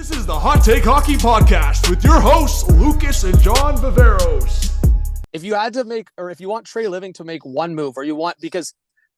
This is the Hot Take Hockey Podcast with your hosts, Lucas and John Viveiros. If you had to make, or if you want Treliving to make one move, or you want, because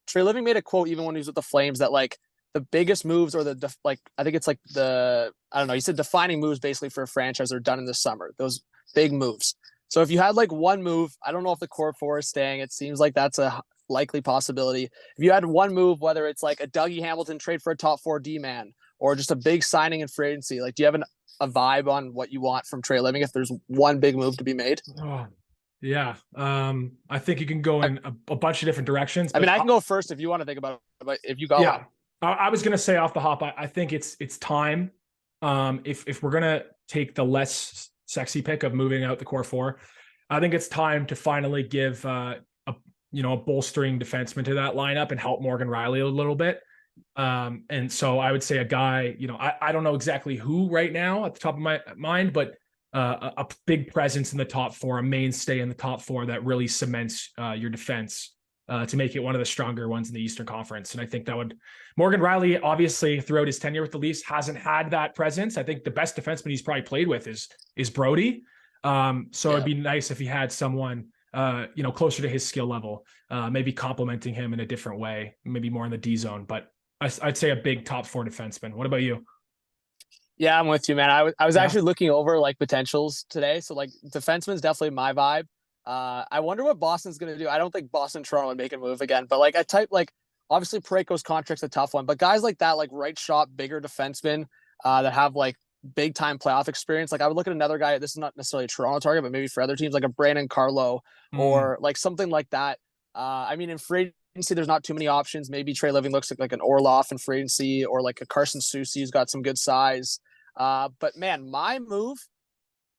Treliving made a quote even when he was with the Flames that like the biggest moves or I think it's like I don't know, he said defining moves basically for a franchise are done in the summer, those big moves. So if you had like one move, I don't know if the core four is staying. It seems like that's a likely possibility. If you had one move, whether it's like a Dougie Hamilton trade for a top 4 D-man or just a big signing in free agency, like do you have a vibe on what you want from Treliving if there's one big move to be made? Oh, yeah. I think you can go in a bunch of different directions. I mean, I can go first if you want to think about it, but if you got one. I was going to say off the hop, I think it's time. If we're going to take the less sexy pick of moving out the core four, I think it's time to finally give a bolstering defenseman to that lineup and help Morgan Rielly a little bit. And so I would say a guy, I don't know exactly who right now at the top of my mind, but a big presence in the top four, a mainstay in the top four that really cements your defense to make it one of the stronger ones in the Eastern Conference. And I think that Morgan Rielly, obviously throughout his tenure with the Leafs, hasn't had that presence. I think the best defenseman he's probably played with is Brody. It'd be nice if he had someone closer to his skill level, maybe complimenting him in a different way, maybe more in the D zone. But I'd say a big top 4 defenseman. What about you? Yeah, I'm with you, man. I was actually looking over like potentials today. So like defenseman's definitely my vibe. I wonder what Boston's going to do. I don't think Boston, Toronto would make a move again, but like I type like obviously Parayko's contract's a tough one, but guys like that, like right shot, bigger defensemen that have like big time playoff experience. Like I would look at another guy. This is not necessarily a Toronto target, but maybe for other teams like a Brandon Carlo or like something like that. I mean, in free agency, there's not too many options. Maybe Treliving looks like an Orlov in free agency or like a Carson Soucy who's got some good size. But man, my move,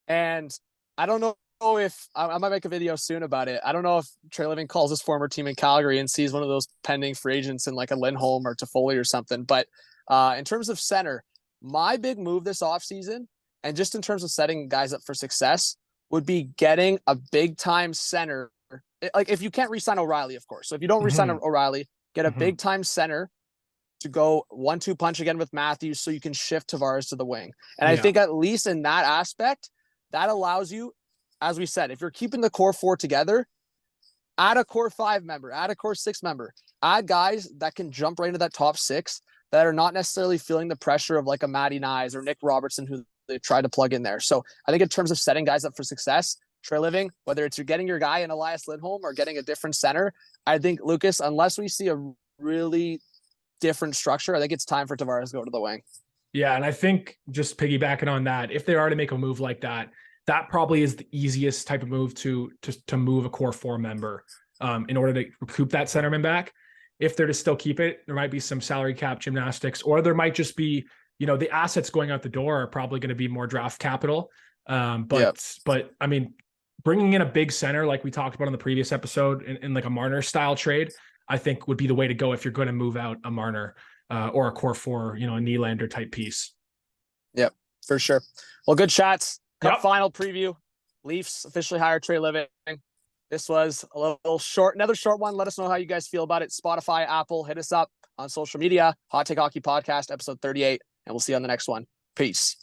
and I don't know if I might make a video soon about it. I don't know if Treliving calls his former team in Calgary and sees one of those pending free agents in like a Lindholm or Toffoli or something. But in terms of center, my big move this offseason, and just in terms of setting guys up for success, would be getting a big time center. Like if you can't re-sign O'Reilly, of course. So if you don't re-sign O'Reilly, get a big time center to go 1-2 punch again with Matthews so you can shift Tavares to the wing. And I think at least in that aspect, that allows you, as we said, if you're keeping the core 4 together, add a core 5 member, add a core 6 member, add guys that can jump right into that top 6 that are not necessarily feeling the pressure of like a Matty Nyes or Nick Robertson who they try to plug in there. So I think in terms of setting guys up for success, Treliving, whether it's you're getting your guy in Elias Lindholm or getting a different center, I think, Lucas, unless we see a really different structure, I think it's time for Tavares to go to the wing. Yeah, and I think just piggybacking on that, if they are to make a move like that, that probably is the easiest type of move to move a core 4 member in order to recoup that centerman back. If they're to still keep it, there might be some salary cap gymnastics, or there might just be, the assets going out the door are probably going to be more draft capital. But I mean, bringing in a big center, like we talked about on the previous episode in like a Marner style trade, I think would be the way to go if you're going to move out a Marner or a core 4, a Nylander type piece. Yep, for sure. Well, good shots. Cup final preview. Leafs officially hired Treliving. This was a little short, another short one. Let us know how you guys feel about it. Spotify, Apple, hit us up on social media. Hot Take Hockey Podcast, episode 38, and we'll see you on the next one. Peace.